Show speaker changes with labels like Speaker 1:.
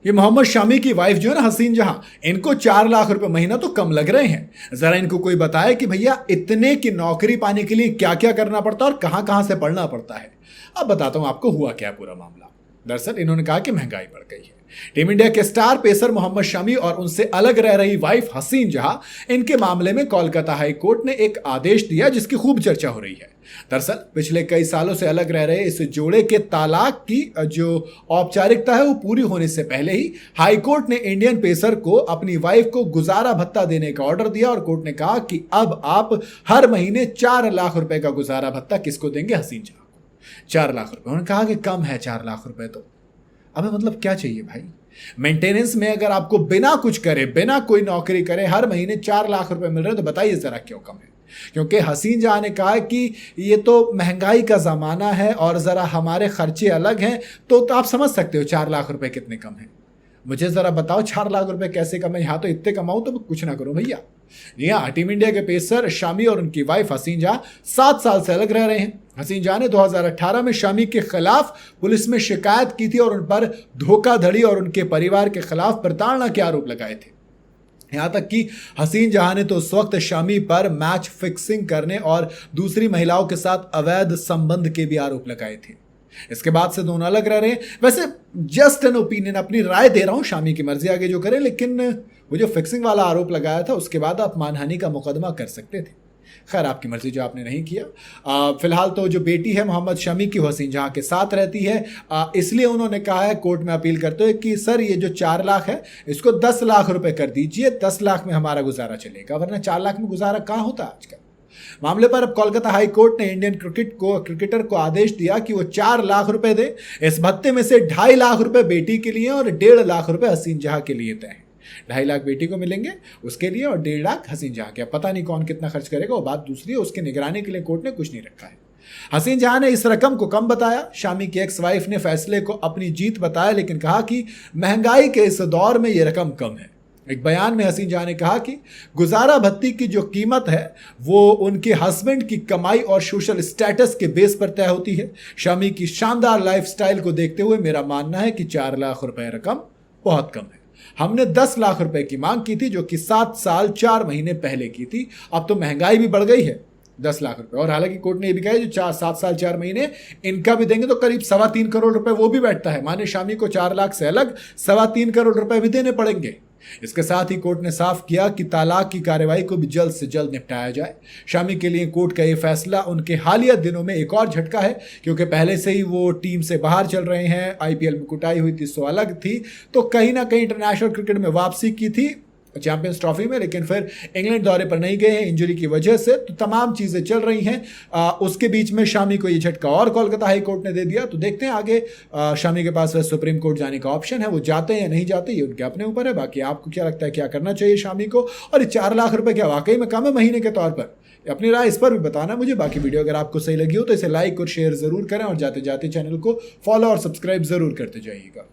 Speaker 1: ये मोहम्मद शामी की वाइफ जो है ना हसीन जहां, इनको 4 लाख रुपए महीना तो कम लग रहे हैं। जरा इनको कोई बताए कि भैया इतने की नौकरी पाने के लिए क्या क्या करना पड़ता है और कहां कहां से पढ़ना पड़ता है। अब बताता हूं आपको हुआ क्या पूरा मामला। दरअसल इन्होंने कहा कि महंगाई बढ़ गई है। टीम इंडिया के स्टार पेसर मोहम्मद शमी और उनसे अलग रह रही वाइफ हसीन जहां, इनके मामले में कोलकाता हाई कोर्ट ने एक आदेश दिया जिसकी खूब चर्चा हो रही है। दरअसल पिछले कई सालों से अलग रह रहे इस जोड़े के तलाक की जो औपचारिकता है वो पूरी होने से पहले ही हाई कोर्ट ने इंडियन पेसर को अपनी वाइफ को गुजारा भत्ता देने का ऑर्डर दिया और कोर्ट ने कहा कि अब आप हर महीने 4 लाख रुपए का गुजारा भत्ता किसको देंगे? हसीन जहां को 4 लाख रुपए। उन्होंने कहा कि कम है 4 लाख रुपए तो। अबे मतलब क्या चाहिए भाई? मेंटेनेंस में अगर आपको बिना कुछ करे, बिना कोई नौकरी करे हर महीने 4 लाख रुपए मिल रहे हैं तो बताइए जरा क्यों कम है? क्योंकि हसीन जहां ने कहा कि ये तो महंगाई का जमाना है और जरा हमारे खर्चे अलग हैं, तो आप समझ सकते हो 4 लाख रुपए कितने कम हैं। मुझे जरा बताओ 4 लाख रुपए कैसे कम है? यहां तो इतने कमाऊं तो कुछ ना करूं भैया। जी हाँ, टीम इंडिया के पेसर शामी और उनकी वाइफ हसीन जहां 7 साल से अलग रह रहे हैं। हसीन जहां ने 2018 में शामी के खिलाफ पुलिस में शिकायत की थी और उन पर धोखाधड़ी और उनके परिवार के खिलाफ प्रताड़ना के आरोप लगाए थे। यहां तक कि हसीन जहां ने तो उस वक्त शामी पर मैच फिक्सिंग करने और दूसरी महिलाओं के साथ अवैध संबंध के भी आरोप लगाए थे। इसके बाद से दोनों अलग रह रहे हैं। वैसे जस्ट एन ओपिनियन, अपनी राय दे रहा हूं, शामी की मर्जी आगे जो करे, लेकिन वो जो फिक्सिंग वाला आरोप लगाया था उसके बाद आप मानहानि का मुकदमा कर सकते थे। खैर आपकी मर्जी, जो आपने नहीं किया। फिलहाल तो जो बेटी है मोहम्मद शमी की, हसीन जहां के साथ रहती है, इसलिए उन्होंने कहा है कोर्ट में अपील करते हुए कि सर ये जो 4 लाख है इसको 10 लाख रुपए कर दीजिए, 10 लाख में हमारा गुजारा चलेगा, वरना 4 लाख में गुजारा कहां होता आजकल। मामले पर अब कोलकाता हाई कोर्ट ने इंडियन क्रिकेटर को आदेश दिया कि वो 4 लाख रुपए दे। इस भत्ते में से 2.5 लाख रुपए बेटी के लिए और 1.5 लाख रुपए हसीन जहां के लिए तय है। 2.5 लाख बेटी को मिलेंगे उसके लिए और 1.5 लाख हसीन जहां के। पता नहीं कौन कितना खर्च करेगा, वो बात दूसरी है। उसकी निगरानी के लिए कोर्ट ने कुछ नहीं रखा है। हसीन जहां ने इस रकम को कम बताया। शामी की एक्स वाइफ ने फैसले को अपनी जीत बताया, लेकिन कहा कि महंगाई के इस दौर में यह रकम कम है। एक बयान में हसीन जहां ने कहा कि गुजारा भत्ती की जो कीमत है वो उनके हस्बैंड की कमाई और सोशल स्टेटस के बेस पर तय होती है। शामी की शानदार लाइफस्टाइल को देखते हुए मेरा मानना है कि 4 लाख रुपए रकम बहुत कम है। हमने 10 लाख रुपए की मांग की थी जो कि 7 साल 4 महीने पहले की थी। अब तो महंगाई भी बढ़ गई है, 10 लाख रुपए। और हालांकि कोर्ट ने यह भी कहा जो 7 साल 4 महीने इनका भी देंगे तो करीब 3.25 करोड़ रुपए वो भी बैठता है। माने शामी को 4 लाख से अलग 3.25 करोड़ रुपए भी देने पड़ेंगे। इसके साथ ही कोर्ट ने साफ किया कि तलाक की कार्रवाई को भी जल्द से जल्द निपटाया जाए। शामी के लिए कोर्ट का यह फैसला उनके हालिया दिनों में एक और झटका है, क्योंकि पहले से ही वो टीम से बाहर चल रहे हैं। आईपीएल में कुटाई हुई थी, सो अलग थी, तो कहीं ना कहीं इंटरनेशनल क्रिकेट में वापसी की थी चैंपियंस ट्रॉफी में, लेकिन फिर इंग्लैंड दौरे पर नहीं गए हैं इंजरी की वजह से। तो तमाम चीजें चल रही हैं। उसके बीच में शामी को ये झटका और कोलकाता हाई कोर्ट ने दे दिया। तो देखते हैं आगे शामी के पास वैसे सुप्रीम कोर्ट जाने का ऑप्शन है, वो जाते हैं या नहीं जाते ये उनके अपने ऊपर है। बाकी आपको क्या लगता है क्या करना चाहिए शामी को, और ये 4 लाख रुपए क्या वाकई में कम है महीने के तौर पर? अपनी राय इस पर भी बताना मुझे। बाकी वीडियो अगर आपको सही लगी हो तो इसे लाइक और शेयर जरूर करें और जाते जाते चैनल को फॉलो और सब्सक्राइब जरूर करते जाइएगा।